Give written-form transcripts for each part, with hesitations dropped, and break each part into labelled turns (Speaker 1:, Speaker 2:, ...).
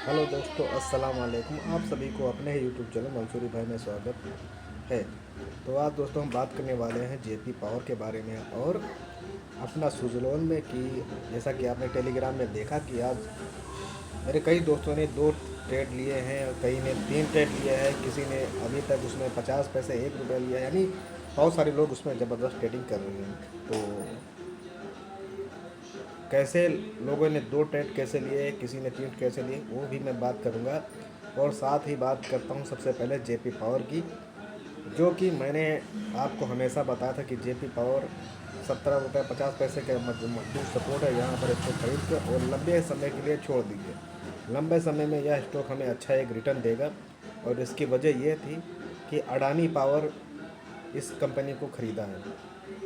Speaker 1: Hello दोस्तों, अस्सलाम वालेकुम। आप सभी को अपने ही यूट्यूब चैनल मंसूरी भाई में स्वागत है। तो आज दोस्तों हम बात करने वाले हैं जेपी पावर के बारे में और अपना सुजलोन में कि जैसा कि आपने टेलीग्राम में देखा कि आज मेरे कई दोस्तों ने 2 ट्रेड लिए हैं और कई ने 3 ट्रेड लिए हैं, किसी ने अभी तक उसमें 50 पैसे 1 रुपया लिया है। यानी बहुत सारे लोग उसमें ज़बरदस्त ट्रेडिंग कर रहे हैं। तो कैसे लोगों ने 2 ट्रेड कैसे लिए, किसी ने 3 कैसे लिए, वो भी मैं बात करूँगा। और साथ ही बात करता हूँ सबसे पहले जेपी पावर की, जो कि मैंने आपको हमेशा बताया था कि जेपी पावर 17 रुपये 50 पैसे का मजबूत सपोर्ट है। यहाँ पर इसको खरीद के और लंबे समय के लिए छोड़ दीजिए। लंबे समय में यह स्टॉक हमें अच्छा एक रिटर्न देगा। और इसकी वजह यह थी कि अडानी पावर इस कंपनी को ख़रीदा है,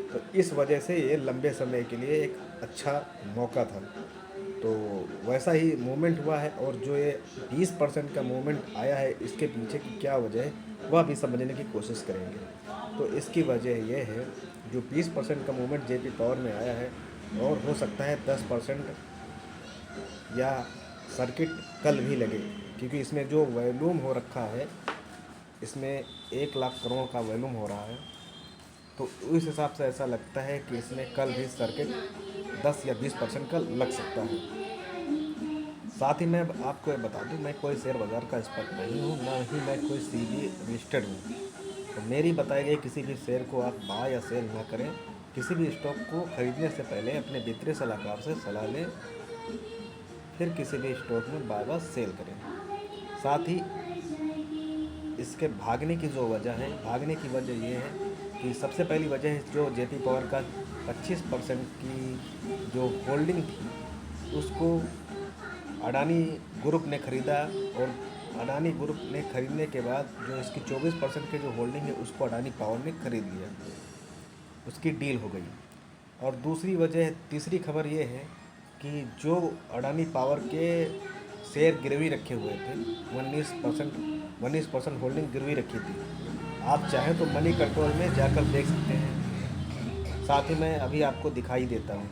Speaker 1: तो इस वजह से ये लंबे समय के लिए एक अच्छा मौका था। तो वैसा ही मूवमेंट हुआ है। और जो ये 20% का मूवमेंट आया है, इसके पीछे की क्या वजह है वह भी समझने की कोशिश करेंगे। तो इसकी वजह यह है, जो 20% का मूवमेंट जेपी पावर में आया है, और हो सकता है 10% या सर्किट कल भी लगे, क्योंकि इसमें जो वॉल्यूम हो रखा है, इसमें 1 लाख करोड़ का वॉल्यूम हो रहा है। तो उस हिसाब से ऐसा लगता है कि इसमें कल भी सर्किट 10 या 20% का लग सकता है। साथ ही मैं आपको ये बता दूं, मैं कोई शेयर बाज़ार का एक्सपर्ट नहीं हूँ, ना ही मैं कोई सीबी रजिस्टर्ड हूँ। तो मेरी बताई गई किसी भी शेयर को आप बाय या सेल ना करें। किसी भी स्टॉक को खरीदने से पहले अपने वित्तीय सलाहकार से सलाह लें, फिर किसी भी स्टॉक में बाय व सेल करें। साथ ही इसके भागने की जो वजह है, भागने की वजह ये है कि सबसे पहली वजह है जो जेपी पावर का 25% की जो होल्डिंग थी, उसको अडानी ग्रुप ने ख़रीदा। और अडानी ग्रुप ने ख़रीदने के बाद जो इसकी 24% की जो होल्डिंग है, उसको अडानी पावर ने ख़रीद लिया, उसकी डील हो गई। और दूसरी वजह, तीसरी खबर ये है कि जो अडानी पावर के शेयर गिरवी रखे हुए थे, 19% होल्डिंग गिरवी रखी थी। आप चाहें तो मनी कंट्रोल में जाकर देख सकते हैं। साथ ही मैं अभी आपको दिखाई देता हूँ।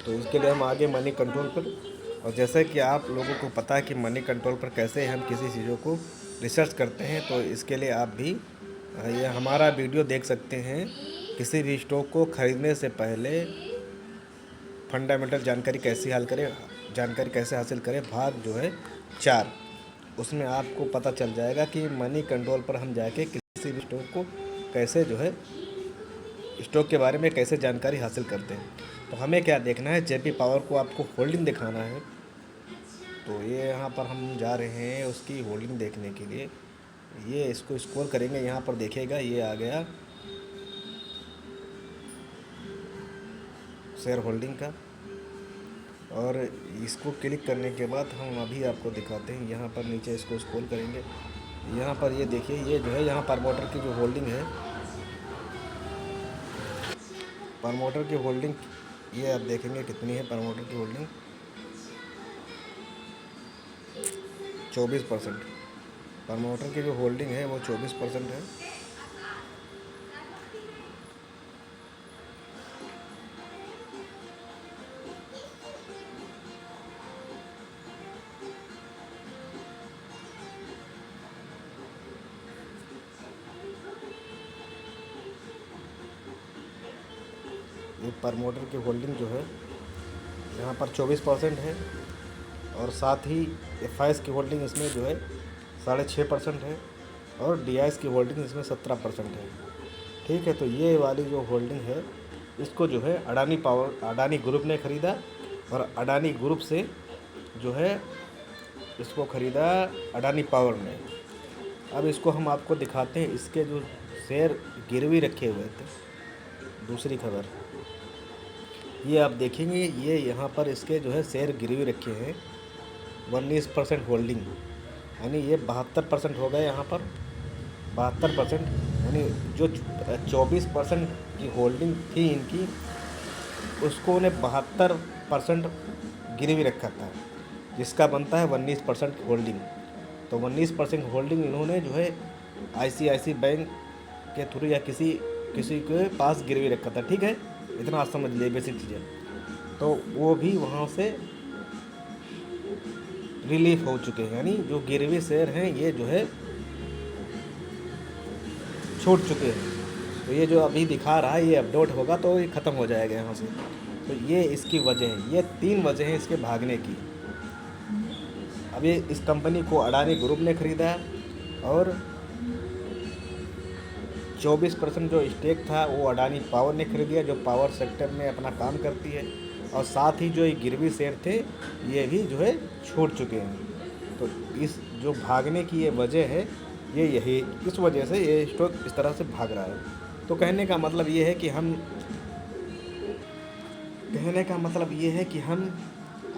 Speaker 1: तो इसके लिए हम आगे मनी कंट्रोल पर, और जैसे कि आप लोगों को पता है कि मनी कंट्रोल पर कैसे हम किसी चीज़ों को रिसर्च करते हैं, तो इसके लिए आप भी ये हमारा वीडियो देख सकते हैं। किसी भी स्टॉक को ख़रीदने से पहले फंडामेंटल जानकारी कैसे हासिल करें, भाग जो है 4, उसमें आपको पता चल जाएगा कि मनी कंट्रोल पर हम जाके किसी भी स्टॉक को कैसे जो है, स्टॉक के बारे में कैसे जानकारी हासिल करते हैं। तो हमें क्या देखना है, जेपी पावर को आपको होल्डिंग दिखाना है। तो ये यहाँ पर हम जा रहे हैं उसकी होल्डिंग देखने के लिए। ये इसको स्क्रॉल करेंगे, यहाँ पर देखेगा ये आ गया शेयर होल्डिंग का। और इसको क्लिक करने के बाद हम अभी आपको दिखाते हैं, यहाँ पर नीचे इसको स्क्रॉल करेंगे। यहाँ पर ये देखिए, ये जो है यहाँ प्रमोटर की जो होल्डिंग है, प्रमोटर की होल्डिंग ये आप देखेंगे कितनी है। प्रमोटर की होल्डिंग 24%। प्रमोटर की जो होल्डिंग है वो 24% है। ये प्रमोटर की होल्डिंग जो है यहाँ पर 24% है। और साथ ही एफ की होल्डिंग इसमें जो है 6.5% है। और डी की होल्डिंग इसमें 17% है। ठीक है, तो ये वाली जो होल्डिंग है, इसको जो है अडानी ग्रुप ने ख़रीदा। और अडानी ग्रुप से जो है इसको ख़रीदा अडानी पावर ने। अब इसको हम आपको दिखाते हैं, इसके जो शेयर गिरवी रखे हुए थे। दूसरी खबर ये आप देखेंगे, ये यहाँ पर इसके जो है शेयर गिरवी रखे हैं 19% होल्डिंग, यानी ये 72% हो गए यहाँ पर। 72%, यानी जो 24% की होल्डिंग थी इनकी, उसको उन्हें 72% गिरवी रखा था, जिसका बनता है 19% होल्डिंग। तो 19% होल्डिंग इन्होंने जो है आईसीआईसी बैंक के थ्रू या किसी किसी के पास गिरवी रखा था। ठीक है, इतना आप समझ लिए बेसिक चीज़ें। तो वो भी वहाँ से रिलीफ हो चुके हैं, यानी जो गिरवी शेयर हैं ये जो है छूट चुके हैं। तो ये जो अभी दिखा रहा है ये अपलोड होगा तो ये ख़त्म हो जाएगा यहाँ से। तो ये इसकी वजह है, ये 3 वजह हैं इसके भागने की। अभी इस कंपनी को अडानी ग्रुप ने ख़रीदा है और 24% जो स्टेक था वो अडानी पावर ने खरीद लिया, जो पावर सेक्टर में अपना काम करती है। और साथ ही जो ये गिरवी शेयर थे ये भी जो है छूट चुके हैं। तो इस जो भागने की ये वजह है ये यही, इस वजह से ये स्टॉक इस तरह से भाग रहा है। तो कहने का मतलब ये है कि हम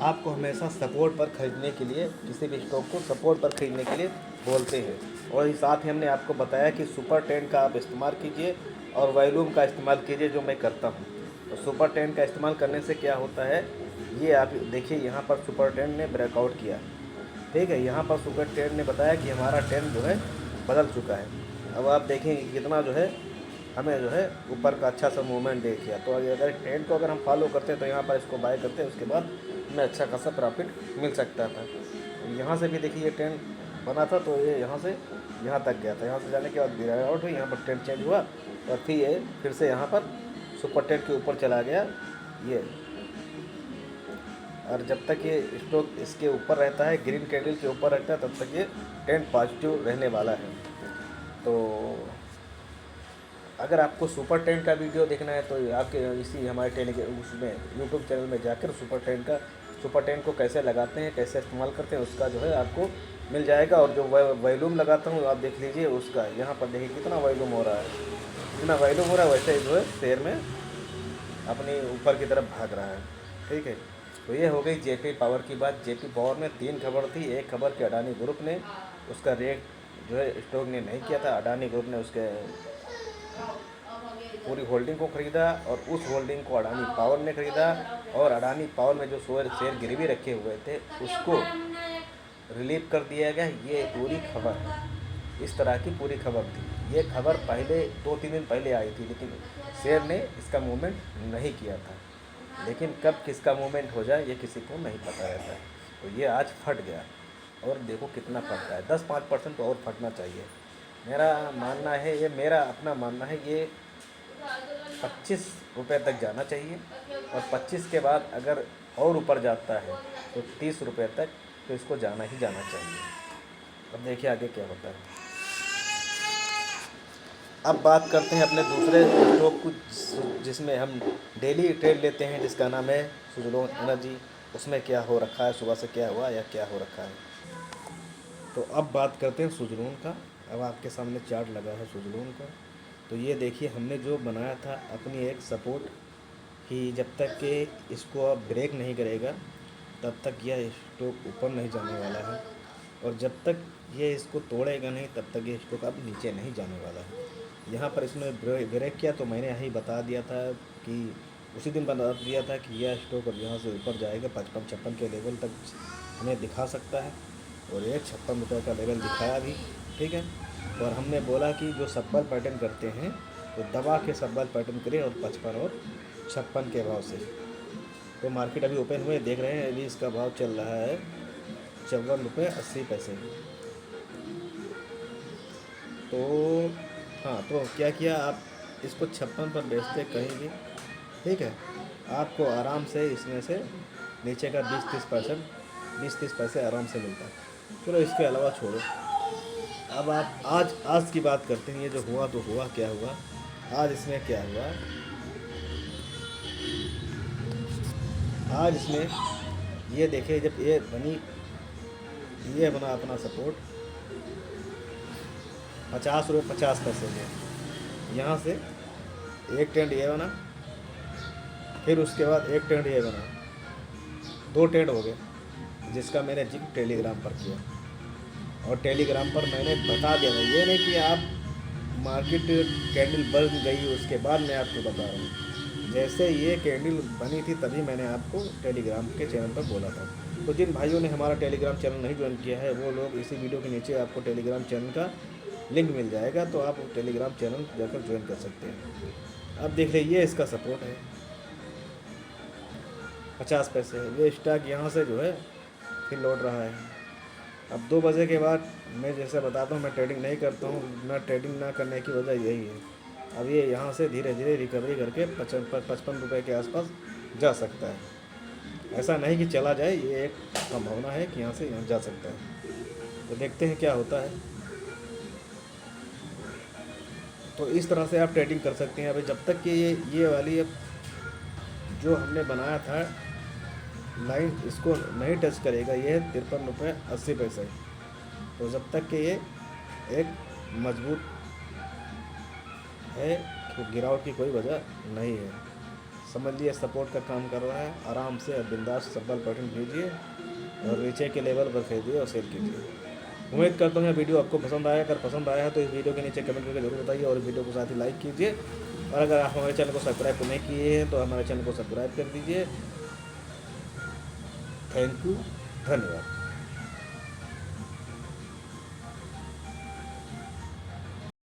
Speaker 1: आपको हमेशा सपोर्ट पर ख़रीदने के लिए, किसी भी स्टॉक को सपोर्ट पर ख़रीदने के लिए बोलते हैं। और साथ ही हमने आपको बताया कि सुपर 10 का आप इस्तेमाल कीजिए और वॉल्यूम का इस्तेमाल कीजिए, जो मैं करता हूँ। तो सुपर 10 का इस्तेमाल करने से क्या होता है, ये आप देखिए यहाँ पर सुपर 10 ने ब्रेकआउट किया, ठीक है। यहाँ पर सुपर 10 ने बताया कि हमारा 10 जो है बदल चुका है। अब आप देखेंगे कितना जो है हमें जो है ऊपर का अच्छा सा मूवमेंट दे किया। तो अगर 10 को अगर हम फॉलो करते हैं तो यहाँ पर इसको बाय करते हैं, उसके बाद हमें अच्छा खासा प्रॉफिट मिल सकता था। यहाँ से भी देखिए ये 10 बना था तो ये यहाँ से यहाँ तक गया था, यहाँ से जाने के बाद गिरावट हुई, यहाँ पर 10 चेंज हुआ और फिर से यहाँ पर सुपर 10 के ऊपर चला गया ये। और जब तक ये स्टॉक इसके ऊपर रहता है, ग्रीन कैंडल के ऊपर रहता है, तब तक ये 10 पॉजिटिव रहने वाला है। तो अगर आपको सुपर 10 का वीडियो देखना है तो आपके इसी हमारे उसमें यूट्यूब चैनल में जाकर सुपर 10 को कैसे लगाते हैं, कैसे इस्तेमाल करते हैं, उसका जो है आपको मिल जाएगा। और जो वॉल्यूम लगाता हूँ आप देख लीजिए उसका, यहाँ पर देखिए कितना वॉल्यूम हो रहा है, जितना वॉल्यूम हो रहा है वैसे जो है शेयर में अपनी ऊपर की तरफ भाग रहा है, ठीक है। तो ये हो गई जेपी पावर की बात। जेपी पावर में 3 खबर थी। एक खबर कि अडानी ग्रुप ने उसका रेट जो है स्टॉक ने नहीं किया था, अडानी ग्रुप ने उसके पूरी होल्डिंग को ख़रीदा और उस होल्डिंग को अडानी पावर ने ख़रीदा। और अडानी पावर में जो शेयर गिरवी रखे हुए थे उसको रिलीव कर दिया गया। ये पूरी खबर है, इस तरह की पूरी खबर थी। ये खबर पहले 2-3 दिन पहले आई थी, लेकिन शेयर ने इसका मूवमेंट नहीं किया था। लेकिन कब किसका मूवमेंट हो जाए ये किसी को नहीं पता रहता है। तो ये आज फट गया और देखो कितना फटता है, 10-5% तो और फटना चाहिए। मेरा मानना है, ये मेरा अपना मानना है, ये 25 रुपये तक जाना चाहिए। और 25 के बाद अगर और ऊपर जाता है तो 30 रुपये तक तो इसको जाना ही जाना चाहिए। अब देखिए आगे क्या होता है। अब बात करते हैं अपने दूसरे स्टॉक को जिसमें हम डेली ट्रेड लेते हैं, जिसका नाम है सुज़लोन एनर्जी। उसमें क्या हो रखा है, सुबह से क्या हुआ या क्या हो रखा है। तो अब बात करते हैं सुज़लोन का। अब आपके सामने चार्ट लगा है सुज़लोन का। तो ये देखिए हमने जो बनाया था अपनी एक सपोर्ट कि जब तक कि इसको अब ब्रेक नहीं करेगा तब तक यह स्टॉक ऊपर नहीं जाने वाला है, और जब तक ये इसको तोड़ेगा नहीं तब तक ये स्टॉक अब नीचे नहीं जाने वाला है। यहाँ पर इसने ब्रेक किया तो मैंने यही बता दिया था कि उसी दिन बता दिया था कि यह स्टॉक अब यहाँ से ऊपर जाएगा, 55-56 के लेवल तक हमें दिखा सकता है। और ये 56 रुपये का लेवल दिखाया भी, ठीक है। और हमने बोला कि जो सब्बल पैटर्न करते हैं तो दबा के सब्बल पैटर्न करें और 55 और 56 के भाव से। तो मार्केट अभी ओपन हुए देख रहे हैं, अभी इसका भाव चल रहा है 54.80 रुपये। तो हाँ, तो क्या किया, आप इसको 56 पर बेचते कहीं भी, ठीक है, आपको आराम से इसमें से नीचे का 20-30 पैसे आराम से मिलता है। चलो इसके अलावा छोड़ो। अब आप आज की बात करते हैं। ये जो हुआ तो हुआ, क्या हुआ आज इसमें, क्या हुआ आज इसमें, ये देखिए जब ये बना अपना सपोर्ट 50 रुपये 50 पैसे में, यहाँ से एक ट्रेंड ये बना, फिर उसके बाद एक ट्रेंड ये बना, 2 ट्रेंड हो गए, जिसका मैंने जिक्र टेलीग्राम पर किया। और टेलीग्राम पर मैंने बता दिया था, ये नहीं कि आप मार्केट कैंडल बन गई उसके बाद मैं आपको बता रहा हूँ। जैसे ये कैंडल बनी थी तभी मैंने आपको टेलीग्राम के चैनल पर बोला था। तो जिन भाइयों ने हमारा टेलीग्राम चैनल नहीं ज्वाइन किया है वो लोग इसी वीडियो के नीचे आपको टेलीग्राम चैनल का लिंक मिल जाएगा, तो आप टेलीग्राम चैनल जाकर ज्वाइन कर सकते हैं। अब देख लीजिए ये इसका सपोर्ट है 50 पैसे है। ये स्टॉक यहाँ से जो है फिर लौट रहा है, अब 2 बजे के बाद मैं जैसे बताता हूँ मैं ट्रेडिंग नहीं करता हूँ, मैं ट्रेडिंग ना करने की वजह यही है। अब ये यहाँ से धीरे धीरे रिकवरी करके 55 रुपये के आसपास जा सकता है। ऐसा नहीं कि चला जाए, ये एक संभावना है कि यहाँ से यहाँ जा सकता है। तो देखते हैं क्या होता है। तो इस तरह से आप ट्रेडिंग कर सकते हैं। अभी जब तक कि ये वाली अब जो हमने बनाया था लाइन इसको नहीं टच करेगा, ये है 53 रुपये 80 पैसे। तो जब तक कि ये एक मजबूत है तो गिरावट की कोई वजह नहीं है। समझ लिए सपोर्ट का काम कर रहा है। आराम से बिंदास सब्बल पैटर्न कीजिए और नीचे के लेवल पर खरीदिए और सेल कीजिए। उम्मीद करता हूँ यह वीडियो आपको पसंद आया। अगर पसंद आया है तो इस वीडियो के नीचे कमेंट करके जरूर बताइए और इस वीडियो को साथ ही लाइक कीजिए। और अगर आप हमारे चैनल को सब्सक्राइब नहीं किए हैं तो हमारे चैनल को सब्सक्राइब कर दीजिए। थैंक यू, धन्यवाद।